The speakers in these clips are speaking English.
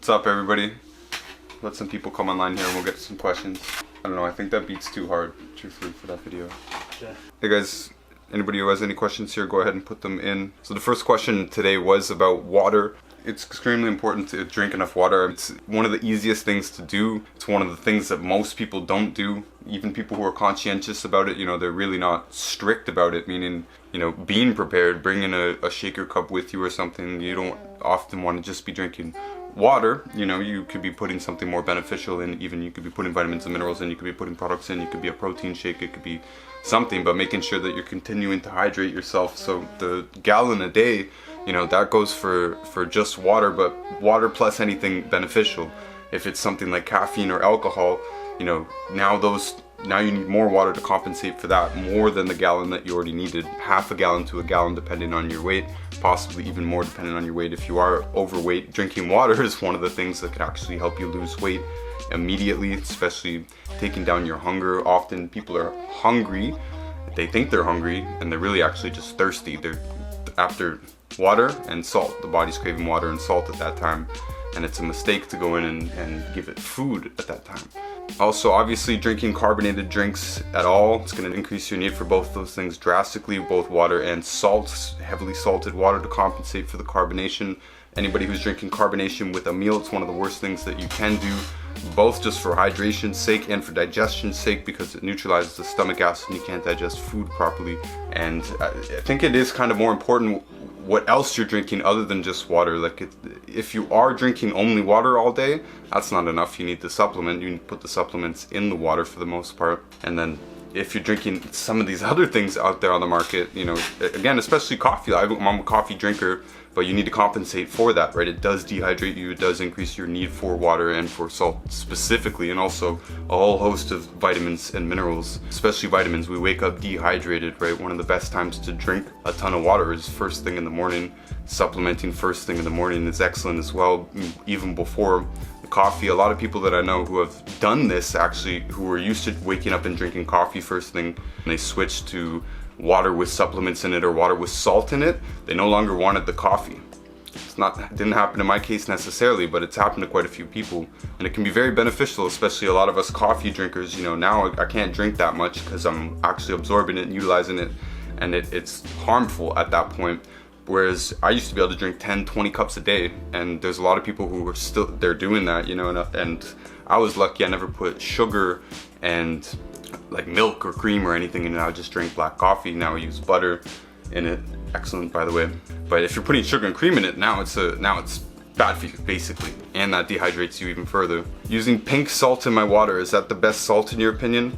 What's up, everybody? Let some people come online here and we'll get to some questions. I don't know, I think that beat's too hard, truthfully, for that video. Yeah. Hey guys, anybody who has any questions here, go ahead and put them in. So the first question today was about water. It's extremely important to drink enough water. It's one of the easiest things to do. It's one of the things that most people don't do. Even people who are conscientious about it, you know, they're really not strict about it, meaning, you know, being prepared, bringing a shaker cup with you or something. You don't often want to just be drinking water. You know, you could be putting something more beneficial in, even you could be putting vitamins and minerals in, you could be putting products in, you could be a protein shake, it could be something, but making sure that you're continuing to hydrate yourself. So the gallon a day, you know, that goes for just water, but water plus anything beneficial. If it's something like caffeine or alcohol, you know, now you need more water to compensate for that, more than the gallon that you already needed. Half a gallon to a gallon depending on your weight, possibly even more depending on your weight. If you are overweight, drinking water is one of the things that could actually help you lose weight immediately, especially taking down your hunger. Often people are hungry, they think they're hungry, and they're really actually just thirsty. They're after water and salt. The body's craving water and salt at that time, and it's a mistake to go in and give it food at that time. Also, obviously, drinking carbonated drinks at all, it's going to increase your need for both those things drastically, both water and salt, heavily salted water to compensate for the carbonation. Anybody who's drinking carbonation with a meal, it's one of the worst things that you can do, both just for hydration's sake and for digestion's sake, because it neutralizes the stomach acid and you can't digest food properly. And I think it is kind of more important what else you're drinking other than just water. Like, if you are drinking only water all day, that's not enough. You need the supplement. You need to put the supplements in the water for the most part. And then if you're drinking some of these other things out there on the market, you know, again, especially coffee. I'm a coffee drinker, but you need to compensate for that, right? It does dehydrate you. It does increase your need for water and for salt specifically, and also a whole host of vitamins and minerals, especially vitamins. We wake up dehydrated, right? One of the best times to drink a ton of water is first thing in the morning. Supplementing first thing in the morning is excellent as well, even before coffee. A lot of people that I know who have done this, actually, who were used to waking up and drinking coffee first thing, and they switched to water with supplements in it or water with salt in it, they no longer wanted the coffee. It didn't happen in my case necessarily, but it's happened to quite a few people, and it can be very beneficial, especially a lot of us coffee drinkers. You know, now I can't drink that much because I'm actually absorbing it and utilizing it, and it's harmful at that point. Whereas I used to be able to drink 10, 20 cups a day, and there's a lot of people who are they're doing that, you know, and I was lucky. I never put sugar and like milk or cream or anything in it. I just drink black coffee. Now I use butter in it. Excellent, by the way. But if you're putting sugar and cream in it, now it's bad for you, basically, and that dehydrates you even further. Using pink salt in my water, is that the best salt in your opinion?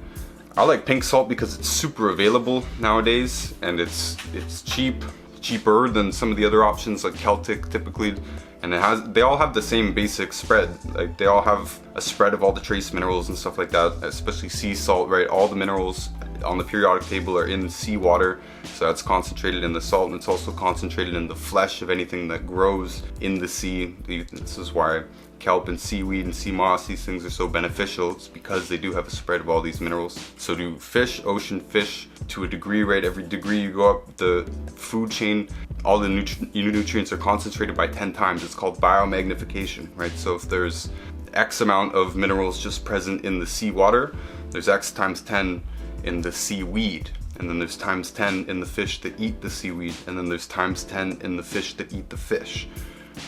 I like pink salt because it's super available nowadays, and it's cheaper than some of the other options like Celtic typically, and they all have the same basic spread. Like, they all have a spread of all the trace minerals and stuff like that, especially sea salt, right? All the minerals on the periodic table are in seawater, so that's concentrated in the salt, and it's also concentrated in the flesh of anything that grows in the sea. This is why kelp and seaweed and sea moss, these things are so beneficial. It's because they do have a spread of all these minerals. So do fish, ocean fish, to a degree, right? Every degree you go up the food chain, all the nutrients are concentrated by 10 times. It's called biomagnification, right? So if there's X amount of minerals just present in the seawater, there's X times 10 in the seaweed, and then there's times 10 in the fish that eat the seaweed, and then there's times 10 in the fish that eat the fish.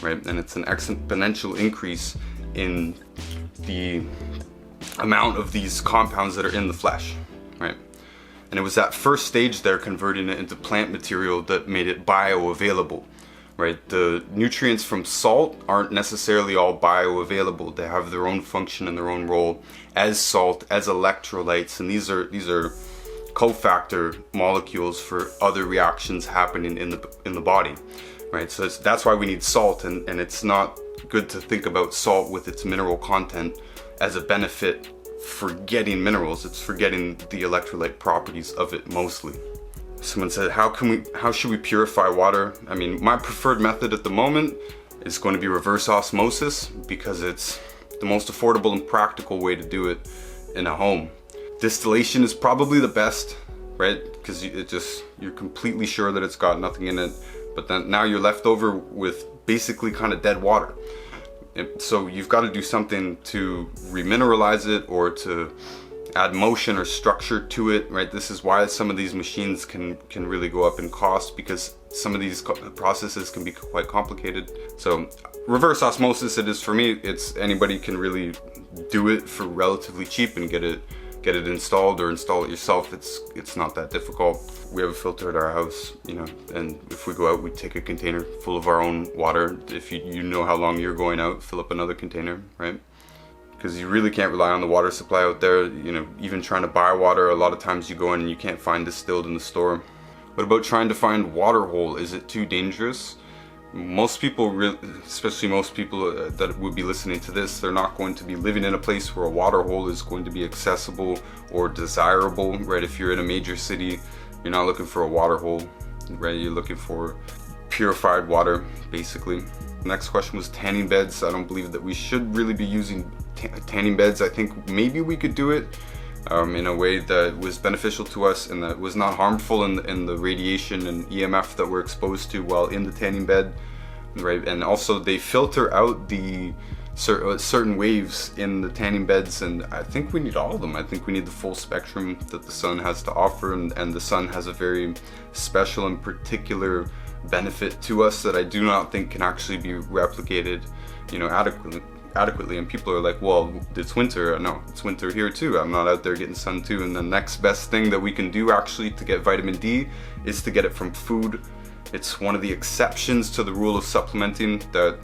Right? And it's an exponential increase in the amount of these compounds that are in the flesh, right? And it was that first stage there, converting it into plant material, that made it bioavailable, right? The nutrients from salt aren't necessarily all bioavailable. They have their own function and their own role as salt, as electrolytes, and these are cofactor molecules for other reactions happening in the body. Right, so that's why we need salt, and it's not good to think about salt with its mineral content as a benefit for getting minerals. It's for getting the electrolyte properties of it mostly. Someone said, how should we purify water? I mean, my preferred method at the moment is going to be reverse osmosis, because it's the most affordable and practical way to do it in a home. Distillation is probably the best, right? Because you're completely sure that it's got nothing in it. But then now you're left over with basically kind of dead water. So you've got to do something to remineralize it or to add motion or structure to it, right? This is why some of these machines can really go up in cost, because some of these processes can be quite complicated. So reverse osmosis, it is for me. It's anybody can really do it for relatively cheap and get it installed or install it yourself. It's not that difficult. We have a filter at our house, you know, and if we go out, we take a container full of our own water. If you know how long you're going out, fill up another container, right? Because you really can't rely on the water supply out there. You know, even trying to buy water, a lot of times you go in and you can't find distilled in the store. What about trying to find water hole? Is it too dangerous? Most people, especially most people that would be listening to this, they're not going to be living in a place where a water hole is going to be accessible or desirable, right? If you're in a major city, you're not looking for a water hole, right? You're looking for purified water, basically. Next question was tanning beds. I don't believe that we should really be using tanning beds. I think maybe we could do it in a way that was beneficial to us and that was not harmful in the radiation and EMF that we're exposed to while in the tanning bed, right? And also they filter out the certain waves in the tanning beds, and I think we need all of them. I think we need the full spectrum that the sun has to offer, and the sun has a very special and particular benefit to us that I do not think can actually be replicated, you know, adequately. And people are like, well, it's winter. No, it's winter here too. I'm not out there getting sun too. And the next best thing that we can do actually to get vitamin D is to get it from food. It's one of the exceptions to the rule of supplementing that,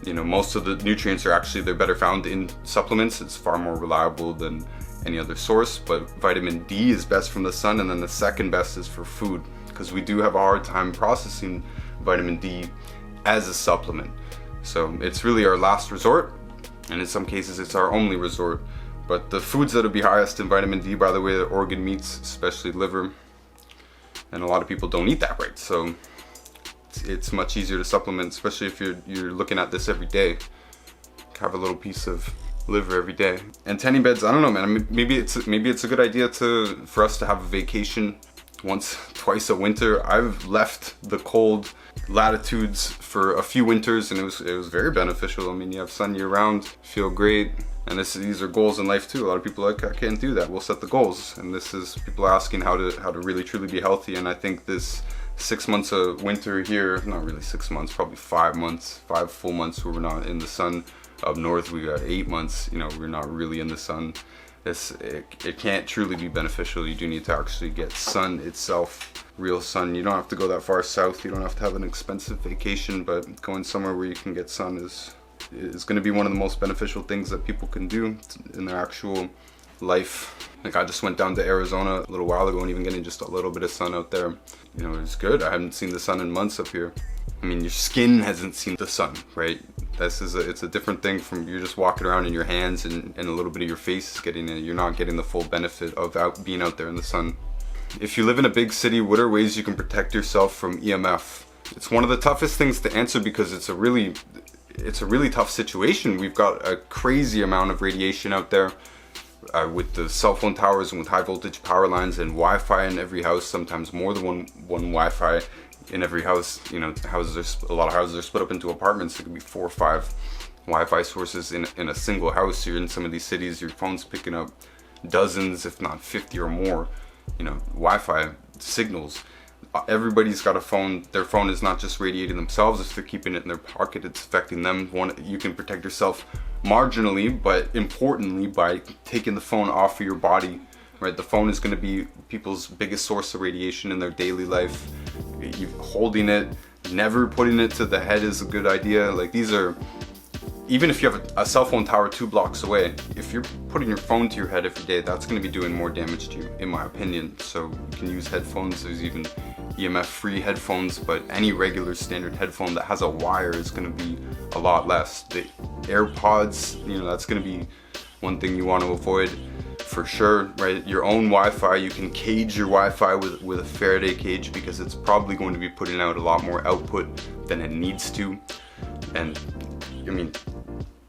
you know, most of the nutrients are actually, they're better found in supplements. It's far more reliable than any other source, but vitamin D is best from the sun, and then the second best is for food, because we do have a hard time processing vitamin D as a supplement. So it's really our last resort, and in some cases it's our only resort. But the foods that would be highest in vitamin D, by the way, are organ meats, especially liver, and a lot of people don't eat that right. So it's much easier to supplement, especially if you're looking at this every day. Have a little piece of liver every day. And tanning beds, I don't know, man. I mean, maybe it's a good idea for us to have a vacation twice a winter. I've left the cold latitudes for a few winters, and it was very beneficial. I mean, you have sun year round, feel great. And these are goals in life too. A lot of people are like, I can't do that. We'll set the goals. And this is people asking how to really truly be healthy. And I think this 6 months of winter here, not really 6 months, probably 5 months, 5 full months where we're not in the sun. Up north we got 8 months, you know, we're not really in the sun. It can't truly be beneficial. You do need to actually get sun itself, real sun. You don't have to go that far south. You don't have to have an expensive vacation, but going somewhere where you can get sun is going to be one of the most beneficial things that people can do in their actual life. Like, I just went down to Arizona a little while ago, and even getting just a little bit of sun out there, you know, it's good. I haven't seen the sun in months up here. I mean, your skin hasn't seen the sun, right? It's a different thing from you're just walking around and your hands and a little bit of your face is getting it. You're not getting the full benefit of being out there in the sun. If you live in a big city, what are ways you can protect yourself from EMF? It's one of the toughest things to answer because it's a really tough situation. We've got a crazy amount of radiation out there. With the cell phone towers and with high voltage power lines and Wi-Fi in every house, sometimes more than one Wi-Fi in every house. You know, a lot of houses are split up into apartments. It could be 4 or 5 Wi-Fi sources in a single house. You're in some of these cities, your phone's picking up dozens, if not 50 or more, you know, Wi-Fi signals. Everybody's got a phone. Their phone is not just radiating themselves. If they're keeping it in their pocket, it's affecting them. You can protect yourself marginally, but importantly, by taking the phone off of your body, right? The phone is going to be people's biggest source of radiation in their daily life. You holding it, never putting it to the head is a good idea. Like, these are, even if you have a cell phone tower 2 blocks away, if you're putting your phone to your head every day, that's going to be doing more damage to you, in my opinion. So you can use headphones. There's even EMF free headphones, but any regular standard headphone that has a wire is going to be a lot less. The AirPods, you know, that's going to be one thing you want to avoid for sure, right? Your own Wi-Fi, you can cage your Wi-Fi with a Faraday cage, because it's probably going to be putting out a lot more output than it needs to. And I mean,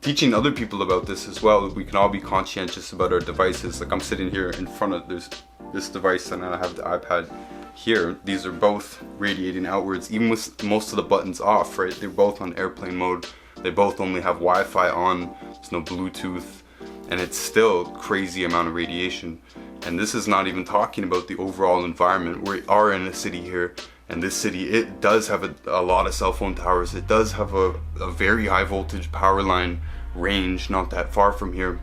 teaching other people about this as well. We can all be conscientious about our devices. Like, I'm sitting here in front of this device, and I have the iPad here. These are both radiating outwards, even with most of the buttons off, right? They're both on airplane mode They both only have Wi-Fi on, there's no Bluetooth, and it's still crazy amount of radiation. And this is not even talking about the overall environment. We are in a city here, and this city, it does have a lot of cell phone towers. It does have a very high voltage power line range not that far from here.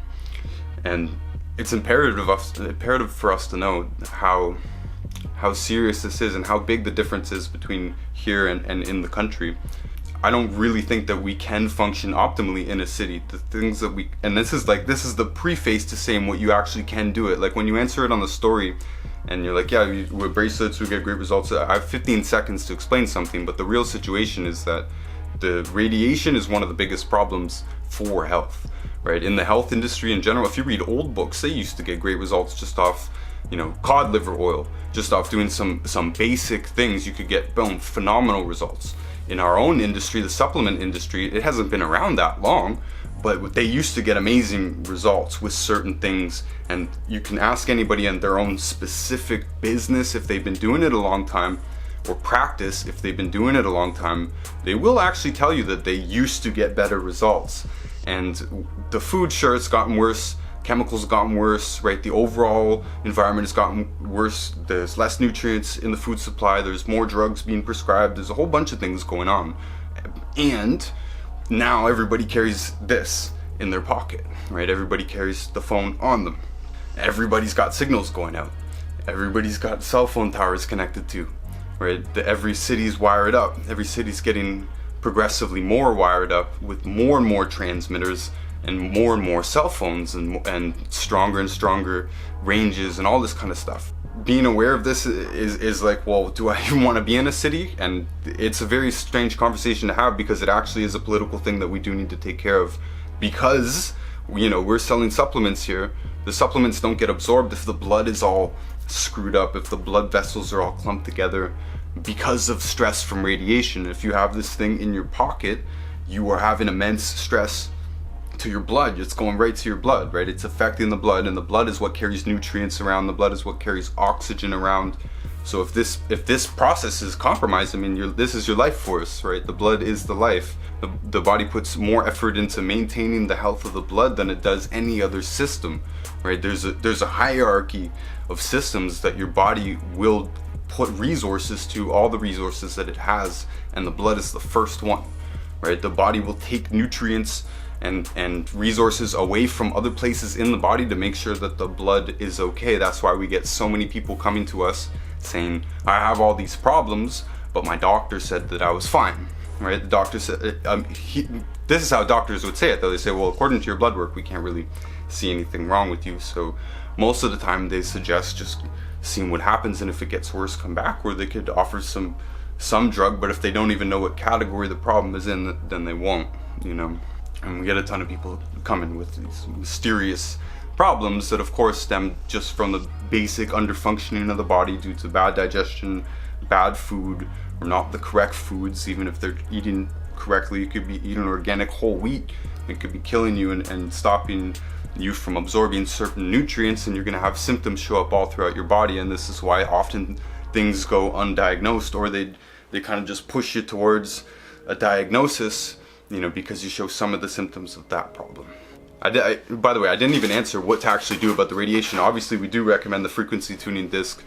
And it's imperative for us to know how serious this is and how big the difference is between here and in the country. I don't really think that we can function optimally in a city. The things that we, and this is the preface to saying what you actually can do it. Like when you answer it on the story and you're like, yeah, with bracelets we get great results. I have 15 seconds to explain something, but the real situation is that the radiation is one of the biggest problems for health, right? In the health industry in general, if you read old books, they used to get great results just off, you know, cod liver oil, just off doing some basic things. You could get, boom, phenomenal results. In our own industry, the supplement industry, it hasn't been around that long, but they used to get amazing results with certain things. And you can ask anybody in their own specific business if they've been doing it a long time, or practice if they've been doing it a long time, they will actually tell you that they used to get better results. And the food, sure, it's gotten worse. Chemicals have gotten worse, right? The overall environment has gotten worse. There's less nutrients in the food supply. There's more drugs being prescribed. There's a whole bunch of things going on. And now everybody carries this in their pocket, right? Everybody carries the phone on them. Everybody's got signals going out. Everybody's got cell phone towers connected to, right? Every city's wired up. Every city's getting progressively more wired up with more and more transmitters and more cell phones and stronger ranges and all this kind of stuff. Being aware of this is like, well, do I even want to be in a city? And it's a very strange conversation to have, because it actually is a political thing that we do need to take care of, because, you know, we're selling supplements here. The supplements don't get absorbed if the blood is all screwed up, if the blood vessels are all clumped together because of stress from radiation. If you have this thing in your pocket, you are having immense stress to your blood. It's going right to your blood, right? It's affecting the blood, and the blood is what carries nutrients around. The blood is what carries oxygen around. So if this process is compromised, I mean, this is your life force, right? The blood is the life. The body puts more effort into maintaining the health of the blood than it does any other system, right? There's a hierarchy of systems that your body will put resources to, all the resources that it has, and the blood is the first one, right? The body will take nutrients and resources away from other places in the body to make sure that the blood is okay. That's why we get so many people coming to us saying, I have all these problems, but my doctor said that I was fine, right? The doctor said, this is how doctors would say it though. They say, well, according to your blood work, we can't really see anything wrong with you. So most of the time they suggest just seeing what happens, and if it gets worse, come back, or they could offer some drug, but if they don't even know what category the problem is in, then they won't, you know. And we get a ton of people coming with these mysterious problems that of course stem just from the basic underfunctioning of the body due to bad digestion, bad food, or not the correct foods. Even if they're eating correctly, you could be eating organic whole wheat. It could be killing you and stopping you from absorbing certain nutrients, and you're going to have symptoms show up all throughout your body. And this is why often things go undiagnosed, or they kind of just push you towards a diagnosis, you know, because you show some of the symptoms of that problem. By the way, I didn't even answer what to actually do about the radiation. Obviously, we do recommend the frequency tuning disc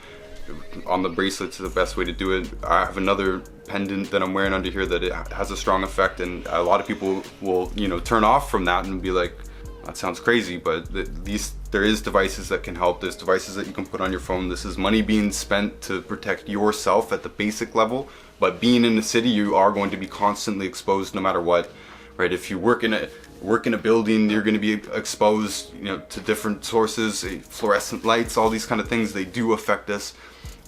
on the bracelets, is the best way to do it. I have another pendant that I'm wearing under here that it has a strong effect, and a lot of people will, you know, turn off from that and be like, that sounds crazy, but there is devices that can help. There's devices that you can put on your phone. This is money being spent to protect yourself at the basic level, but being in the city, you are going to be constantly exposed no matter what, right? If you work in a building, you're going to be exposed, you know, to different sources, fluorescent lights, all these kind of things. They do affect us.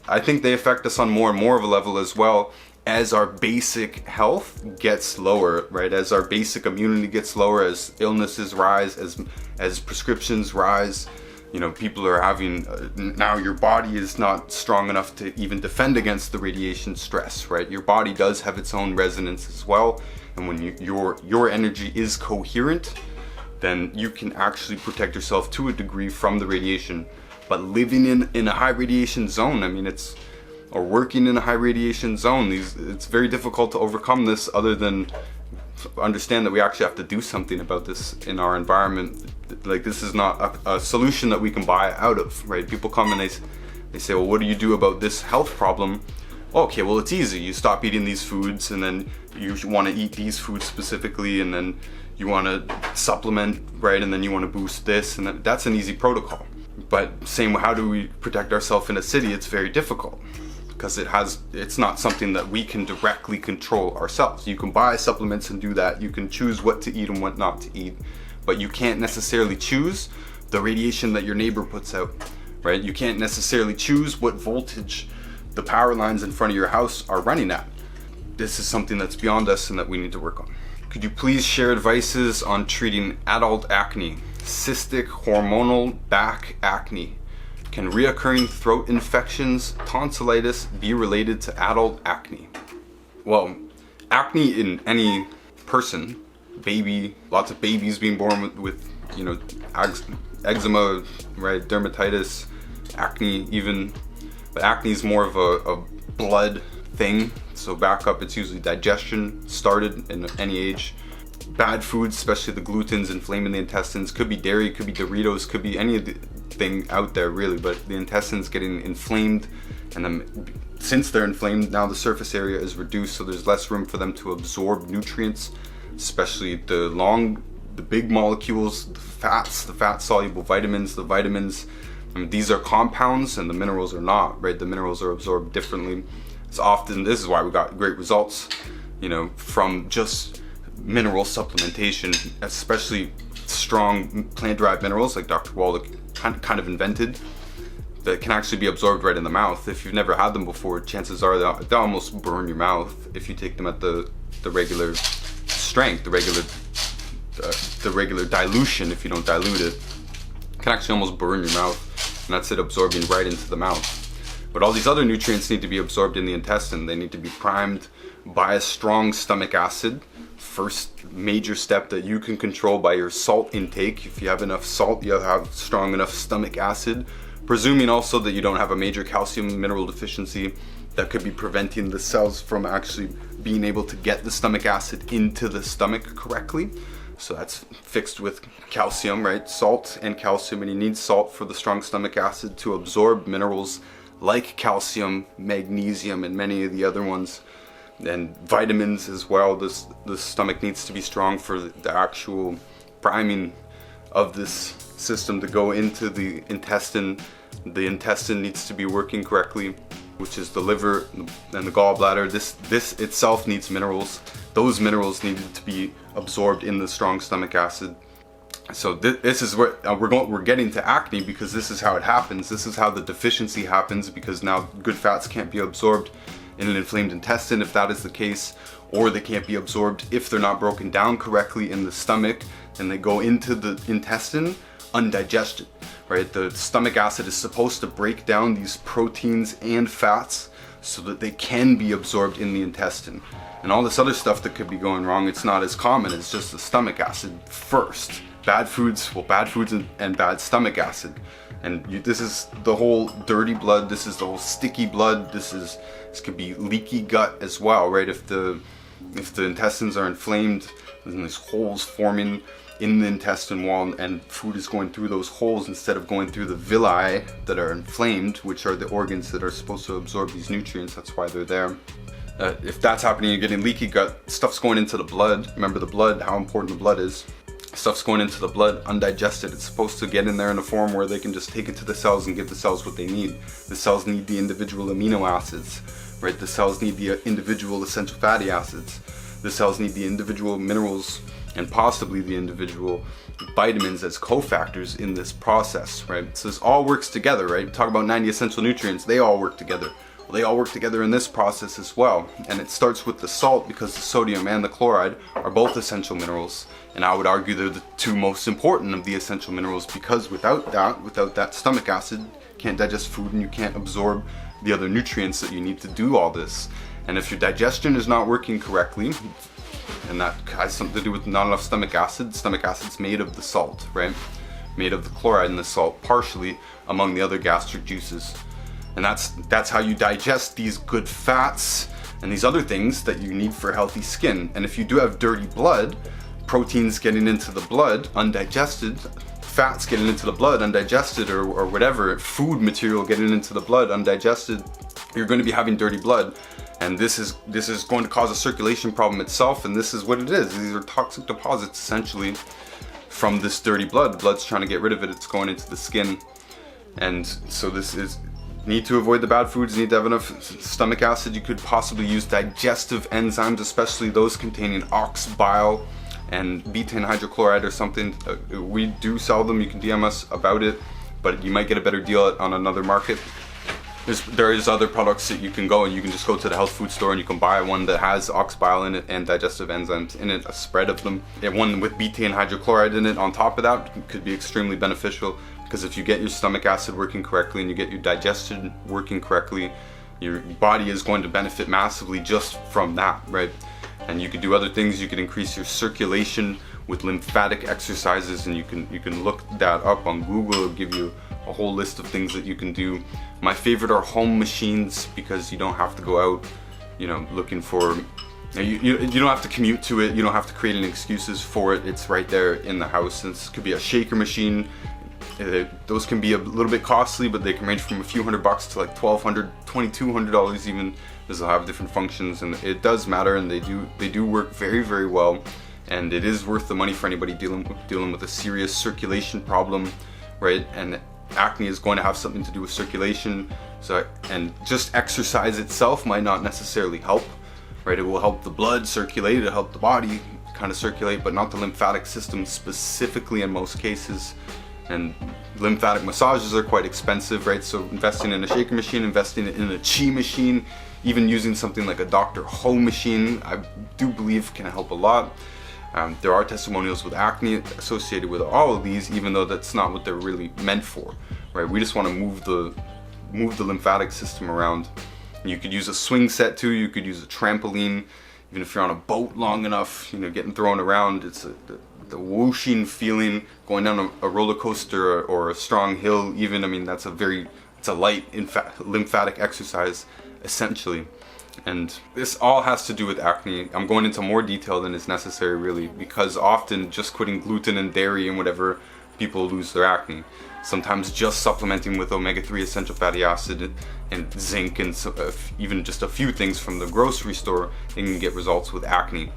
I think they affect us on more and more of a level as well, as our basic health gets lower, right? As our basic immunity gets lower, as illnesses rise, as prescriptions rise, you know, people are having, now your body is not strong enough to even defend against the radiation stress, right? Your body does have its own resonance as well. And when your energy is coherent, then you can actually protect yourself to a degree from the radiation. But living in a high radiation zone, I mean, or working in a high radiation zone, it's very difficult to overcome this, other than understand that we actually have to do something about this in our environment. Like, this is not a solution that we can buy out of, right? People come and they say, well, what do you do about this health problem? Okay, well, it's easy. You stop eating these foods, and then you want to eat these foods specifically, and then you want to supplement, right? And then you want to boost this, and that's an easy protocol. But same, how do we protect ourselves in a city? It's very difficult, because it's not something that we can directly control ourselves. You can buy supplements and do that. You can choose what to eat and what not to eat, but you can't necessarily choose the radiation that your neighbor puts out, right? You can't necessarily choose what voltage the power lines in front of your house are running at. This is something that's beyond us and that we need to work on. Could you please share advices on treating adult acne, cystic hormonal back acne? Can reoccurring throat infections, tonsillitis be related to adult acne? Well, acne in any person, baby, lots of babies being born with eczema, right, dermatitis, acne even. But acne is more of a blood thing. So back up, it's usually digestion started in any age. Bad foods, especially the glutens, inflaming the intestines. Could be dairy, could be Doritos, could be any of the thing out there really, but the intestines getting inflamed, and then since they're inflamed, now the surface area is reduced, so there's less room for them to absorb nutrients, especially the big molecules, the fats, the fat soluble vitamins, the vitamins. I mean, these are compounds and the minerals are not, right? The minerals are absorbed differently. It's often, this is why we got great results, from just mineral supplementation, especially strong plant-derived minerals like Dr. Wallach kind of invented, that can actually be absorbed right in the mouth. If you've never had them before, chances are they'll almost burn your mouth if you take them at the regular strength, the regular dilution. If you don't dilute it, can actually almost burn your mouth, and that's it absorbing right into the mouth. But all these other nutrients need to be absorbed in the intestine. They need to be primed by a strong stomach acid. First major step that you can control by your salt intake. If you have enough salt, you'll have strong enough stomach acid. Presuming also that you don't have a major calcium mineral deficiency that could be preventing the cells from actually being able to get the stomach acid into the stomach correctly. So that's fixed with calcium, right? Salt and calcium, and you need salt for the strong stomach acid to absorb minerals like calcium, magnesium, and many of the other ones, and vitamins as well. The stomach needs to be strong for the actual priming of this system to go into the intestine. The intestine needs to be working correctly, which is the liver and the gallbladder. This itself needs minerals. Those minerals needed to be absorbed in the strong stomach acid. So this is what we're getting to acne, because this is how it happens. This is how the deficiency happens, because now good fats can't be absorbed in an inflamed intestine if that is the case, or they can't be absorbed if they're not broken down correctly in the stomach, and they go into the intestine undigested, right? The stomach acid is supposed to break down these proteins and fats so that they can be absorbed in the intestine. And all this other stuff that could be going wrong, it's not as common. It's just the stomach acid first. Bad foods and bad stomach acid. And this is the whole dirty blood, this is the whole sticky blood, this could be leaky gut as well, right? If the intestines are inflamed, then there's holes forming in the intestine wall, and food is going through those holes instead of going through the villi that are inflamed, which are the organs that are supposed to absorb these nutrients. That's why they're there. If that's happening, you're getting leaky gut, stuff's going into the blood. Remember the blood, how important the blood is. Stuff's going into the blood undigested. It's supposed to get in there in a form where they can just take it to the cells and give the cells what they need. The cells need the individual amino acids, right? The cells need the individual essential fatty acids. The cells need the individual minerals and possibly the individual vitamins as cofactors in this process, right? So this all works together, right? Talk about 90 essential nutrients, they all work together. Well, they all work together in this process as well. And it starts with the salt, because the sodium and the chloride are both essential minerals. And I would argue they're the two most important of the essential minerals, because without that stomach acid, you can't digest food and you can't absorb the other nutrients that you need to do all this. And if your digestion is not working correctly, and that has something to do with not enough stomach acid's made of the salt, right? Made of the chloride and the salt, partially, among the other gastric juices. And that's how you digest these good fats and these other things that you need for healthy skin. And if you do have dirty blood, proteins getting into the blood undigested, fats getting into the blood undigested, or whatever, food material getting into the blood undigested, you're going to be having dirty blood. And this is going to cause a circulation problem itself, and this is what it is. These are toxic deposits essentially from this dirty blood. The blood's trying to get rid of it, it's going into the skin. And so need to avoid the bad foods, need to have enough stomach acid. You could possibly use digestive enzymes, especially those containing ox bile and betaine hydrochloride or something. We do sell them, you can DM us about it, but you might get a better deal on another market. There is other products that you can go and you can just go to the health food store and you can buy one that has ox bile in it and digestive enzymes in it, a spread of them. And one with betaine hydrochloride in it on top of that could be extremely beneficial, because if you get your stomach acid working correctly and you get your digestion working correctly, your body is going to benefit massively just from that, right? And you could do other things. You could increase your circulation with lymphatic exercises, and you can look that up on Google. It'll give you a whole list of things that you can do. My favorite are home machines, because you don't have to go out, looking for, you don't have to commute to it, you don't have to create any excuses for it. It's right there in the house. And this could be a shaker machine. Those can be a little bit costly, but they can range from a few $100 to like $1,200, $2,200 even, because they'll have different functions, and it does matter, and they do work very, very well, and it is worth the money for anybody dealing with a serious circulation problem, right? And acne is going to have something to do with circulation, and just exercise itself might not necessarily help, right? It will help the blood circulate, it'll help the body kind of circulate, but not the lymphatic system specifically in most cases. And lymphatic massages are quite expensive, right? So investing in a shaker machine, investing in a chi machine, even using something like a Dr. Ho machine, I do believe can help a lot. There are testimonials with acne associated with all of these, even though that's not what they're really meant for, right? We just want to move the lymphatic system around. And you could use a swing set too. You could use a trampoline, even if you're on a boat long enough, getting thrown around. It's the whooshing feeling, going down a roller coaster or a strong hill. Even, I mean, it's a light lymphatic exercise essentially. And this all has to do with acne. I'm going into more detail than is necessary really, because often just quitting gluten and dairy and whatever, people lose their acne. Sometimes just supplementing with omega-3 essential fatty acid and zinc and even just a few things from the grocery store, they can get results with acne.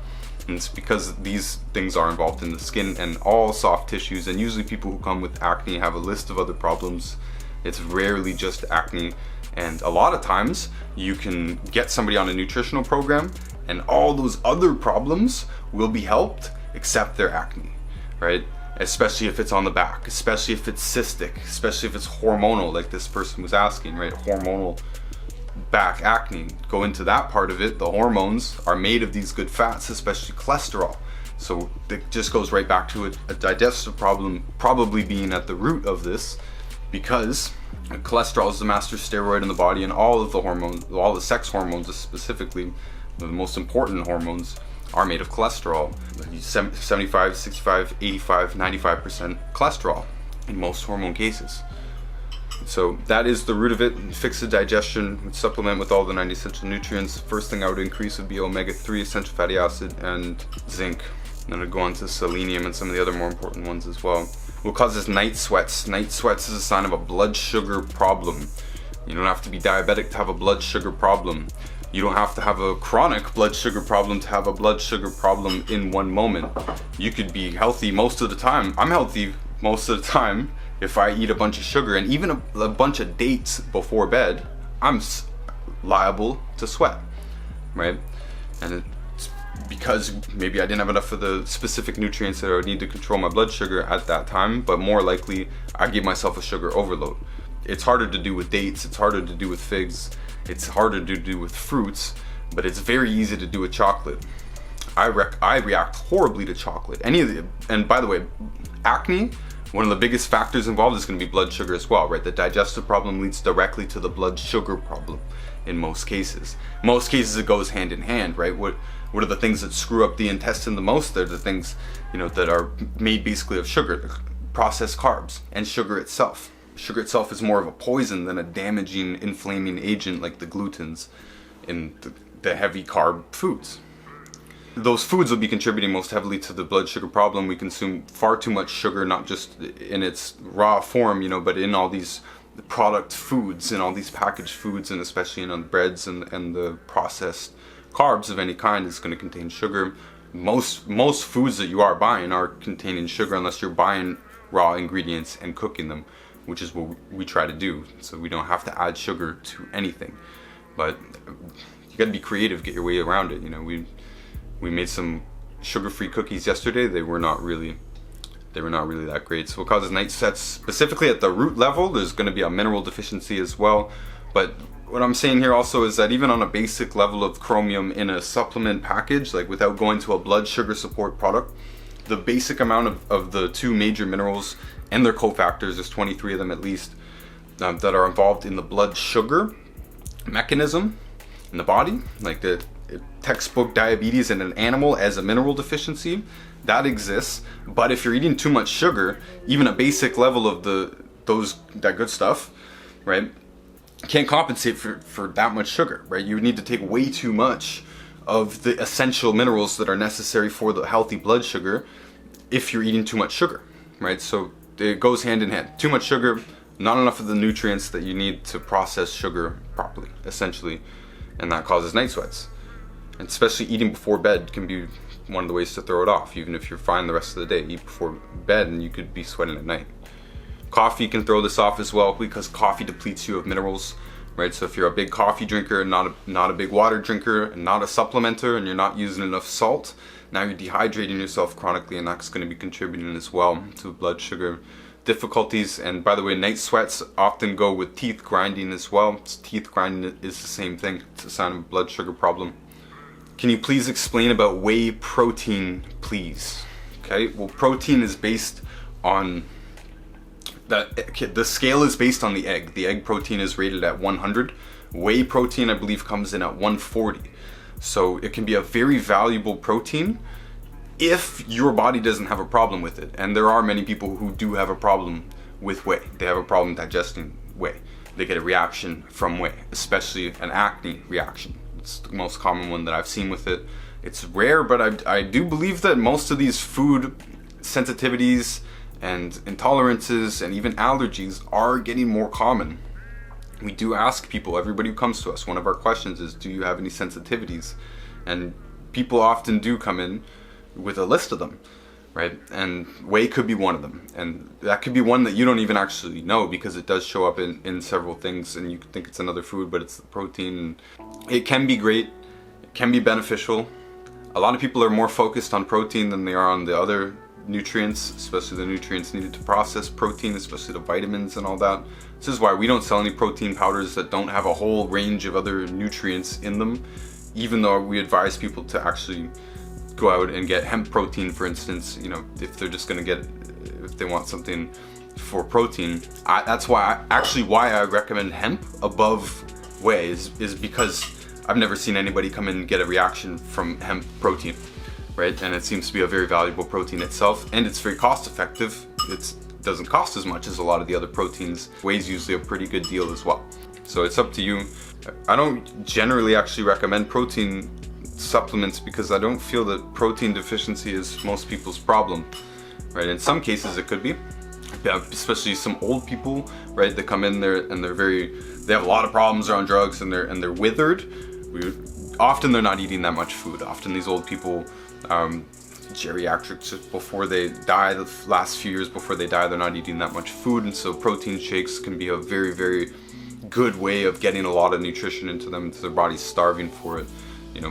And it's because these things are involved in the skin and all soft tissues, and usually people who come with acne have a list of other problems. It's rarely just acne. And a lot of times you can get somebody on a nutritional program and all those other problems will be helped except their acne, right? Especially if it's on the back, especially if it's cystic, especially if it's hormonal, like this person was asking, right? Hormonal back acne. Go into that part of it. The hormones are made of these good fats, especially cholesterol. So it just goes right back to a digestive problem probably being at the root of this, because cholesterol is the master steroid in the body, and all of the hormones, all the sex hormones specifically, the most important hormones, are made of cholesterol. 75, 65, 85, 95% cholesterol in most hormone cases. So that is the root of it. Fix the digestion, supplement with all the 90 essential nutrients. First thing I would increase would be omega-3 essential fatty acid and zinc. Then I'd go on to selenium and some of the other more important ones as well. What causes night sweats? Night sweats is a sign of a blood sugar problem. You don't have to be diabetic to have a blood sugar problem. You don't have to have a chronic blood sugar problem to have a blood sugar problem in one moment. You could be healthy most of the time. I'm healthy most of the time if I eat a bunch of sugar and even a bunch of dates before bed. I'm liable to sweat, right? And it's because maybe I didn't have enough of the specific nutrients that I would need to control my blood sugar at that time, but more likely I gave myself a sugar overload. It's harder to do with dates, it's harder to do with figs, it's harder to do with fruits, but it's very easy to do with chocolate. I react horribly to chocolate. And by the way, acne, one of the biggest factors involved is going to be blood sugar as well, right? The digestive problem leads directly to the blood sugar problem in most cases. Most cases it goes hand in hand, right? What are the things that screw up the intestine the most? They're the things, that are made basically of sugar, processed carbs, and sugar itself. Sugar itself is more of a poison than a damaging, inflaming agent like the glutens. And the heavy carb foods. Those foods will be contributing most heavily to the blood sugar problem. We consume far too much sugar, not just in its raw form, but in all these product foods and all these packaged foods, and especially in breads and the processed carbs of any kind is going to contain sugar. Most foods that you are buying are containing sugar unless you're buying raw ingredients and cooking them, which is what we try to do, so we don't have to add sugar to anything. But you got to be creative, get your way around it. We made some sugar-free cookies yesterday. They were not really that great. So what causes night sweats, specifically at the root level, there's going to be a mineral deficiency as well. But what I'm saying here also is that even on a basic level of chromium in a supplement package, like without going to a blood sugar support product, the basic amount of the two major minerals and their cofactors, there's 23 of them at least, that are involved in the blood sugar mechanism in the body, like the textbook diabetes in an animal as a mineral deficiency, that exists. But if you're eating too much sugar, even a basic level of that good stuff, right, can't compensate for that much sugar, right? You need to take way too much of the essential minerals that are necessary for the healthy blood sugar if you're eating too much sugar, right? So it goes hand in hand. Too much sugar, not enough of the nutrients that you need to process sugar properly, essentially, and that causes night sweats. And especially eating before bed can be one of the ways to throw it off. Even if you're fine the rest of the day, eat before bed and you could be sweating at night. Coffee can throw this off as well, because coffee depletes you of minerals, right? So if you're a big coffee drinker, not a big water drinker, and not a supplementer, and you're not using enough salt, now you're dehydrating yourself chronically, and that's going to be contributing as well to blood sugar difficulties. And by the way, night sweats often go with teeth grinding as well. Teeth grinding is the same thing. It's a sign of a blood sugar problem. Can you please explain about whey protein, please? Okay, well, protein is based on the scale is based on the egg. The egg protein is rated at 100. Whey protein, I believe, comes in at 140. So it can be a very valuable protein if your body doesn't have a problem with it. And there are many people who do have a problem with whey. They have a problem digesting whey. They get a reaction from whey, especially an acne reaction. It's the most common one that I've seen with it. It's rare, but I do believe that most of these food sensitivities and intolerances and even allergies are getting more common. We do ask people, everybody who comes to us, one of our questions is, do you have any sensitivities? And people often do come in with a list of them, right? And whey could be one of them. And that could be one that you don't even actually know, because it does show up in several things, and you think it's another food, but it's the protein. It can be great, it can be beneficial. A lot of people are more focused on protein than they are on the other nutrients, especially the nutrients needed to process protein, especially the vitamins and all that. This is why we don't sell any protein powders that don't have a whole range of other nutrients in them, even though we advise people to actually go out and get hemp protein, for instance, if they're just going to if they want something for protein. That's why I recommend hemp above whey is because I've never seen anybody come in and get a reaction from hemp protein, right? And it seems to be a very valuable protein itself, and it's very cost effective. It doesn't cost as much as a lot of the other proteins. Whey's usually a pretty good deal as well. So it's up to you. I don't generally actually recommend protein supplements because I don't feel that protein deficiency is most people's problem, right? In some cases it could be, especially some old people, right? They come in there and they have a lot of problems, they're on drugs, and they're withered. Often they're not eating that much food. Often these old people, geriatrics, before they die, the last few years before they die, they're not eating that much food, and so protein shakes can be a very, very good way of getting a lot of nutrition into them, so their body's starving for it.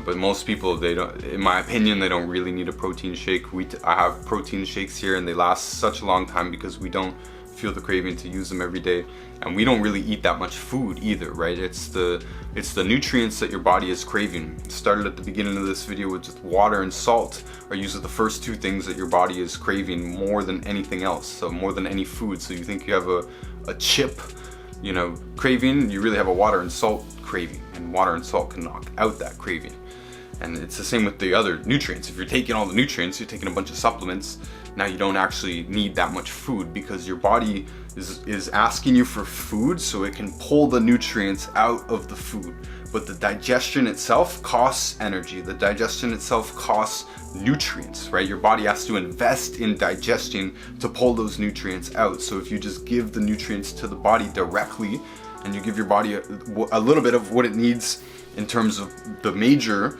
But most people, they don't, in my opinion, they don't really need a protein shake. I have protein shakes here, and they last such a long time because we don't feel the craving to use them every day, and we don't really eat that much food either, right? It's the nutrients that your body is craving. Started at the beginning of this video with just water and salt are usually the first two things that your body is craving more than anything else, so more than any food. So you think you have a chip, craving, you really have a water and salt craving, and water and salt can knock out that craving. And it's the same with the other nutrients. If you're taking all the nutrients, you're taking a bunch of supplements, Now you don't actually need that much food because your body is asking you for food so it can pull the nutrients out of the food. But the digestion itself costs energy. The digestion itself costs nutrients, right? Your body has to invest in digesting to pull those nutrients out. So if you just give the nutrients to the body directly, and you give your body a little bit of what it needs in terms of the major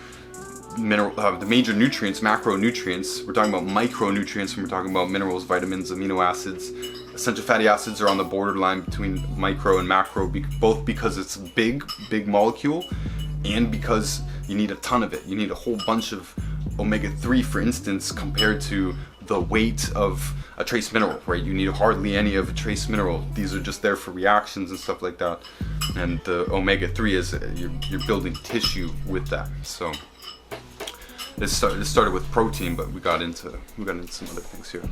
the major nutrients, macronutrients. We're talking about micronutrients when we're talking about minerals, vitamins, amino acids. Essential fatty acids are on the borderline between micro and macro, both because it's a big molecule and because you need a ton of it. You need a whole bunch of omega-3, for instance, compared to the weight of a trace mineral, right? You need hardly any of a trace mineral. These are just there for reactions and stuff like that. And the omega-3 is you're building tissue with that. So It started with protein, but we got into some other things here.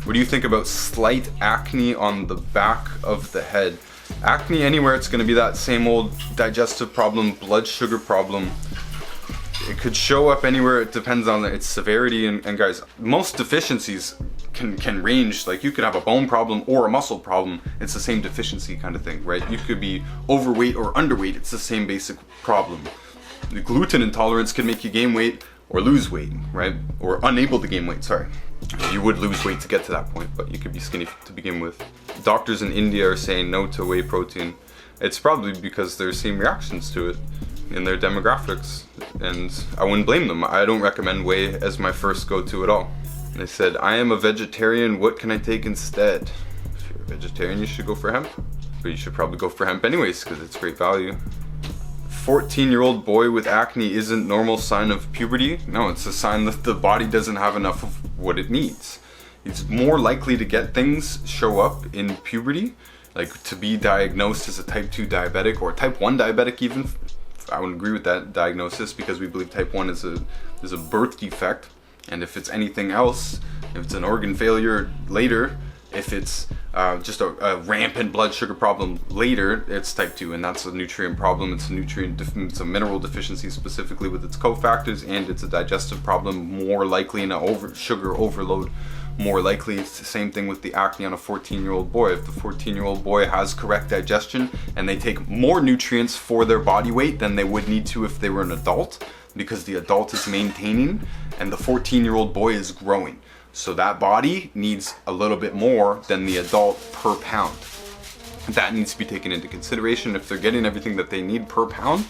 What do you think about slight acne on the back of the head? Acne anywhere, it's going to be that same old digestive problem, blood sugar problem. It could show up anywhere. It depends on its severity. And guys, most deficiencies can range. Like, you could have a bone problem or a muscle problem. It's the same deficiency kind of thing, right? You could be overweight or underweight. It's the same basic problem. The gluten intolerance can make you gain weight or lose weight, right? Or unable to gain weight, sorry. You would lose weight to get to that point, but you could be skinny to begin with. Doctors in India are saying no to whey protein. It's probably because they're seeing reactions to it in their demographics, and I wouldn't blame them. I don't recommend whey as my first go-to at all. They said, I am a vegetarian, what can I take instead? If you're a vegetarian, you should go for hemp, but you should probably go for hemp anyways because it's great value. 14-year-old boy with acne isn't normal sign of puberty. No, it's a sign that the body doesn't have enough of what it needs. It's more likely to get things show up in puberty, like to be diagnosed as a type 2 diabetic or type 1 diabetic even. I would agree with that diagnosis because we believe type 1 is a birth defect. And if it's anything else, if it's an organ failure later, if it's just a rampant blood sugar problem later, it's type 2, and that's a nutrient problem. It's it's a mineral deficiency specifically with its cofactors, and it's a digestive problem, more likely in a sugar overload. More likely, it's the same thing with the acne on a 14-year-old boy. If the 14-year-old boy has correct digestion and they take more nutrients for their body weight than they would need to if they were an adult, because the adult is maintaining and the 14-year-old boy is growing. So that body needs a little bit more than the adult per pound. That needs to be taken into consideration. If they're getting everything that they need per pound,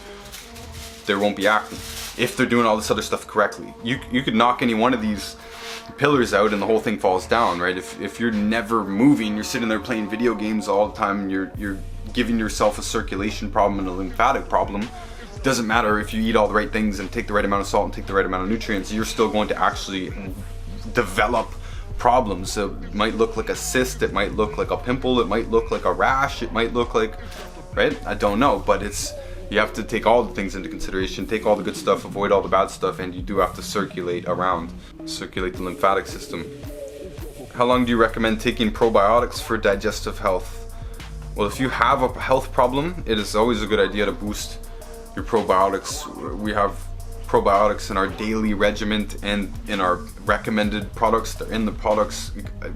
there won't be acne. If they're doing all this other stuff correctly. You could knock any one of these pillars out and the whole thing falls down, right? If you're never moving, you're sitting there playing video games all the time, and you're giving yourself a circulation problem and a lymphatic problem. Doesn't matter if you eat all the right things and take the right amount of salt and take the right amount of nutrients, you're still going to actually develop problems. So it might look like a cyst, it might look like a pimple, it might look like a rash, it might look like, right? I don't know, but you have to take all the things into consideration, take all the good stuff, avoid all the bad stuff, and you do have to circulate the lymphatic system. How long do you recommend taking probiotics for digestive health? Well, if you have a health problem, it is always a good idea to boost your probiotics. We have probiotics in our daily regimen and in our recommended products. They're in the products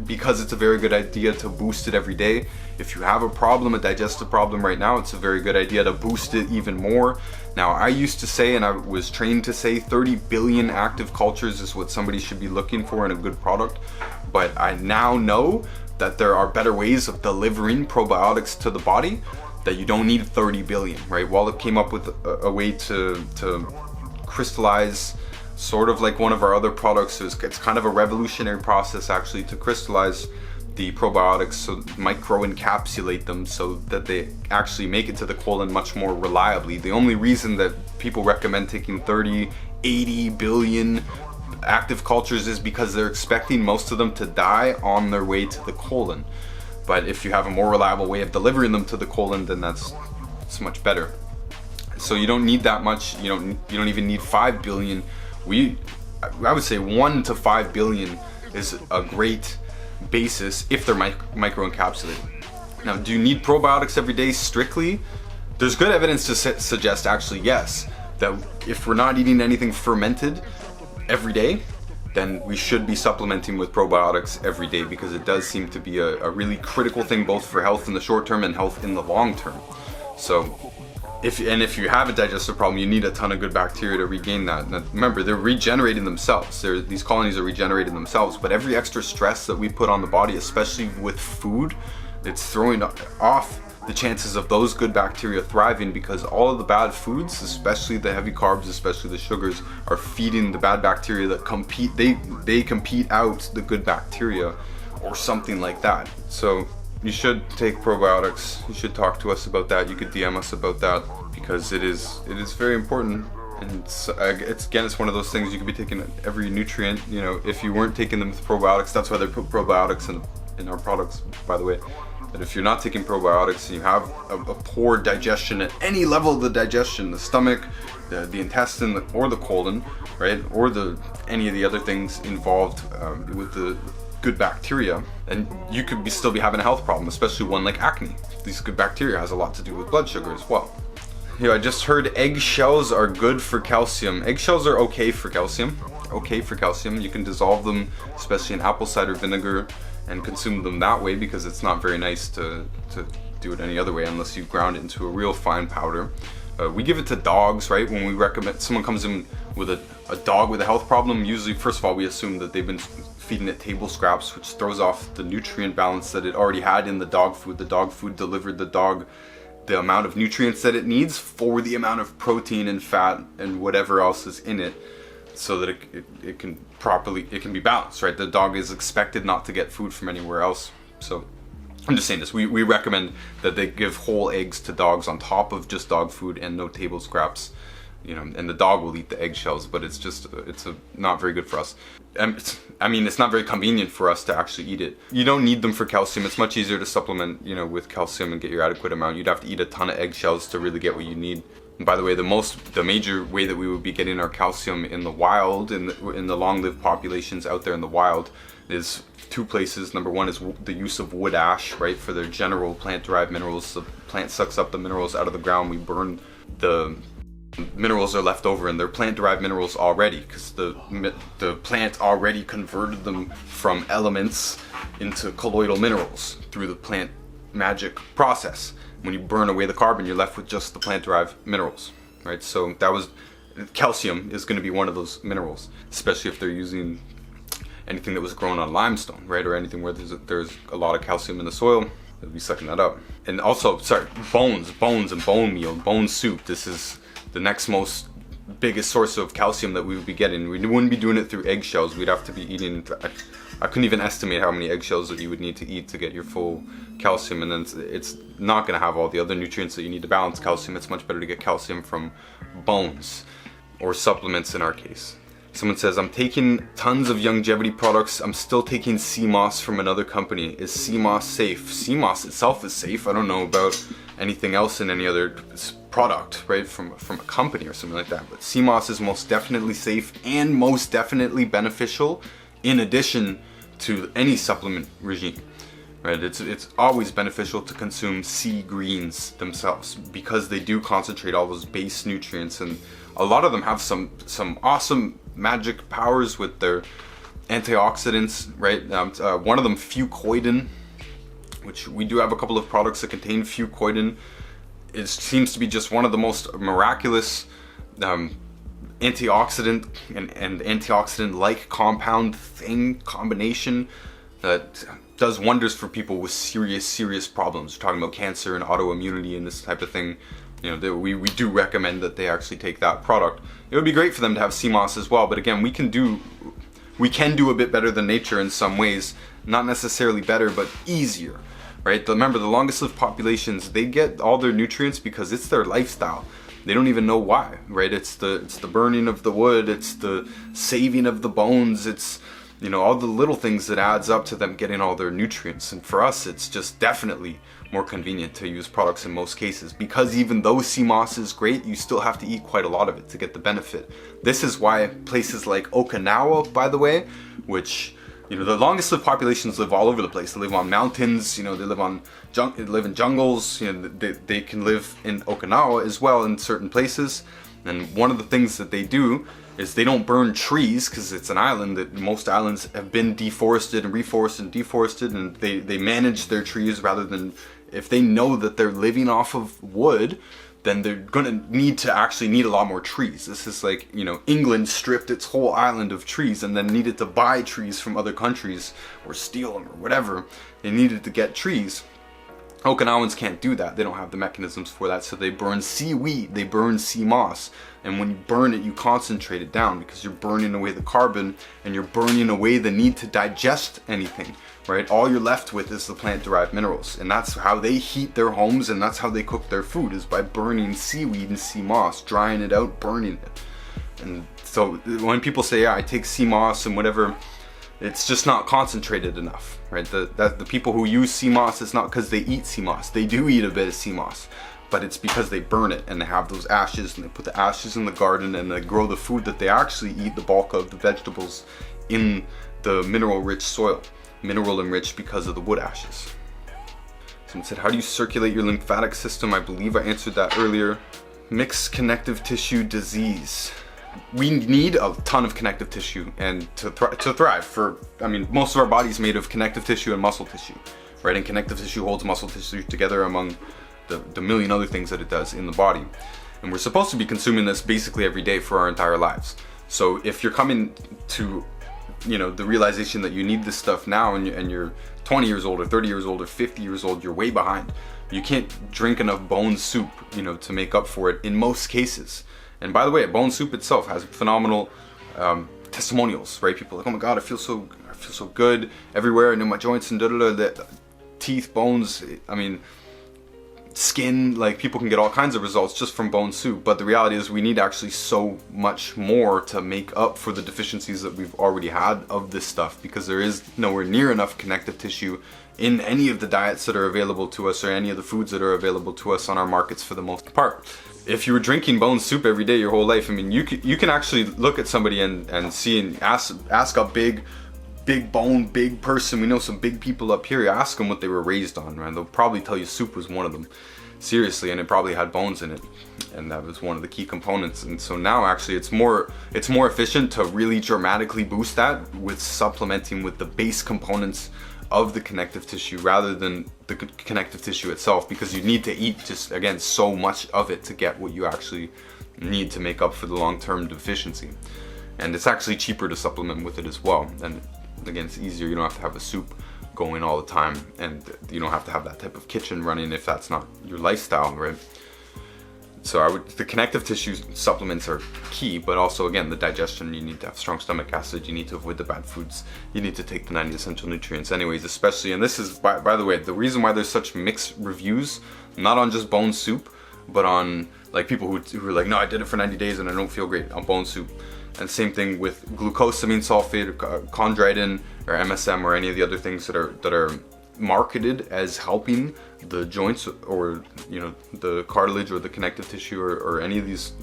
because it's a very good idea to boost it every day. If you have a problem, a digestive problem right now, it's a very good idea to boost it even more. Now, I used to say, and I was trained to say, 30 billion active cultures is what somebody should be looking for in a good product. But I now know that there are better ways of delivering probiotics to the body, that you don't need 30 billion, right? Wallach came up with a way to crystallize, sort of like one of our other products. It's kind of a revolutionary process actually to crystallize the probiotics, so micro encapsulate them so that they actually make it to the colon much more reliably. The only reason that people recommend taking 30, 80 billion active cultures is because they're expecting most of them to die on their way to the colon. But if you have a more reliable way of delivering them to the colon, then it's much better. So you don't need that much. You don't even need 5 billion. I would say 1 to 5 billion is a great basis if they're micro encapsulated. Now, do you need probiotics every day strictly? There's good evidence to suggest actually yes, that if we're not eating anything fermented every day, then we should be supplementing with probiotics every day, because it does seem to be a really critical thing, both for health in the short term and health in the long term. So if you have a digestive problem, you need a ton of good bacteria to regain that. Now, remember, they're regenerating themselves. These colonies are regenerating themselves, but every extra stress that we put on the body, especially with food, it's throwing off the chances of those good bacteria thriving, because all of the bad foods, especially the heavy carbs, especially the sugars, are feeding the bad bacteria that compete. They compete out the good bacteria, or something like that. So you should take probiotics. You should talk to us about that. You could DM us about that, because it is very important. And it's one of those things. You could be taking every nutrient. You know, if you weren't taking them with probiotics, that's why they put probiotics in our products, by the way. That if you're not taking probiotics and you have a poor digestion at any level of the digestion, the stomach, the intestine, or the colon, right, or any of the other things involved with the good bacteria, then you could still be having a health problem, especially one like acne. These good bacteria has a lot to do with blood sugar as well. I just heard eggshells are good for calcium. Eggshells are okay for calcium. You can dissolve them, especially in apple cider vinegar, and consume them that way, because it's not very nice to do it any other way unless you ground it into a real fine powder. We give it to dogs, right? When we recommend, someone comes in with a dog with a health problem, usually, first of all, we assume that they've been feeding it table scraps, which throws off the nutrient balance that it already had in the dog food. The dog food delivered the dog the amount of nutrients that it needs for the amount of protein and fat and whatever else is in it, so that it can be balanced, right? The dog is expected not to get food from anywhere else. So I'm just saying this. We recommend that they give whole eggs to dogs on top of just dog food, and no table scraps. You know, and the dog will eat the eggshells, but it's not very good for us. It's not very convenient for us to actually eat it. You don't need them for calcium. It's much easier to supplement, with calcium and get your adequate amount. You'd have to eat a ton of eggshells to really get what you need. And by the way, the major way that we would be getting our calcium in the wild, in the long-lived populations out there in the wild, is two places. Number one is the use of wood ash, right, for their general plant-derived minerals. The plant sucks up the minerals out of the ground. We burn the minerals are left over, and they're plant-derived minerals already, because the plant already converted them from elements into colloidal minerals through the plant magic process. When you burn away the carbon, you're left with just the plant-derived minerals, right? So calcium is going to be one of those minerals, especially if they're using anything that was grown on limestone, right, or anything where there's a lot of calcium in the soil. They'll be sucking that up. And also, bones and bone meal, bone soup. This is the next biggest source of calcium that we would be getting. We wouldn't be doing it through eggshells. We'd have to be eating, I couldn't even estimate how many eggshells that you would need to eat to get your full calcium, and then it's not going to have all the other nutrients that you need to balance calcium. It's much better to get calcium from bones, or supplements in our case. Someone says, I'm taking tons of longevity products. I'm still taking sea moss from another company. Is sea moss safe? Sea moss itself is safe. I don't know about anything else in any other product, right, from a company or something like that. But sea moss is most definitely safe and most definitely beneficial, in addition to any supplement regime, right? It's always beneficial to consume sea greens themselves, because they do concentrate all those base nutrients, and a lot of them have some awesome magic powers with their antioxidants, right? One of them, fucoidan, which we do have a couple of products that contain fucoidan. It seems to be just one of the most miraculous antioxidant and antioxidant-like combination that does wonders for people with serious problems. We're talking about cancer and autoimmunity and this type of thing. We do recommend that they actually take that product. It would be great for them to have sea moss as well, but again, we can do a bit better than nature in some ways. Not necessarily better, but easier, right? Remember, the longest lived populations, they get all their nutrients because it's their lifestyle. They don't even know why, right? It's the burning of the wood, it's the saving of the bones, it's all the little things that adds up to them getting all their nutrients. And for us, it's just definitely more convenient to use products in most cases, because even though sea moss is great, you still have to eat quite a lot of it to get the benefit. This is why places like Okinawa, by the way, which the longest lived populations live all over the place. They live on mountains, they live in jungles. They can live in Okinawa as well in certain places. And one of the things that they do is they don't burn trees, because it's an island that most islands have been deforested and reforested and deforested, and they manage their trees rather than, if they know that they're living off of wood, then they're gonna need a lot more trees. This is like, you know, England stripped its whole island of trees and then needed to buy trees from other countries or steal them or whatever. They needed to get trees. Okinawans can't do that. They don't have the mechanisms for that, so they burn seaweed, they burn sea moss, and when you burn it, you concentrate it down, because you're burning away the carbon and you're burning away the need to digest anything, right? All you're left with is the plant-derived minerals, and that's how they heat their homes, and that's how they cook their food, is by burning seaweed and sea moss, drying it out, burning it. And so when people say, yeah, I take sea moss and whatever, it's just not concentrated enough, right? The people who use sea moss, it's not because they eat sea moss. They do eat a bit of sea moss, but it's because they burn it and they have those ashes, and they put the ashes in the garden, and they grow the food that they actually eat, the bulk of the vegetables, in the mineral-rich soil. Mineral-enriched because of the wood ashes. Someone said, how do you circulate your lymphatic system? I believe I answered that earlier. Mixed connective tissue disease. We need a ton of connective tissue and to thrive. Most of our body's made of connective tissue and muscle tissue, right? And connective tissue holds muscle tissue together among the million other things that it does in the body. And we're supposed to be consuming this basically every day for our entire lives. So if you're coming to, you know, the realization that you need this stuff now, and you're 20 years old or 30 years old or 50 years old, you're way behind. You can't drink enough bone soup, you know, to make up for it in most cases. And by the way, bone soup itself has phenomenal testimonials, right? People are like, oh my God, I feel so good everywhere. I know my joints and the teeth, bones. I mean, skin. Like, people can get all kinds of results just from bone soup. But the reality is, we need actually so much more to make up for the deficiencies that we've already had of this stuff, because there is nowhere near enough connective tissue in any of the diets that are available to us, or any of the foods that are available to us on our markets for the most part. If you were drinking bone soup every day your whole life, I mean, you can actually look at somebody and see and ask a big bone, big person. We know some big people up here. You ask them what they were raised on, right? They'll probably tell you soup was one of them. Seriously, and it probably had bones in it, and that was one of the key components. And so now actually it's more efficient to really dramatically boost that with supplementing with the base components of the connective tissue rather than the connective tissue itself, because you need to eat just, again, so much of it to get what you actually need to make up for the long-term deficiency. And it's actually cheaper to supplement with it as well. And again, it's easier. You don't have to have a soup going all the time, and you don't have to have that type of kitchen running if that's not your lifestyle, right? So the connective tissue supplements are key, but also, again, the digestion. You need to have strong stomach acid. You need to avoid the bad foods. You need to take the 90 essential nutrients anyways, especially, and this is, by the way, the reason why there's such mixed reviews, not on just bone soup, but on like people who are like, no, I did it for 90 days and I don't feel great on bone soup. And same thing with glucosamine sulfate, or chondroitin, or MSM, or any of the other things that are marketed as helping the joints, or, you know, the cartilage or the connective tissue, or any of these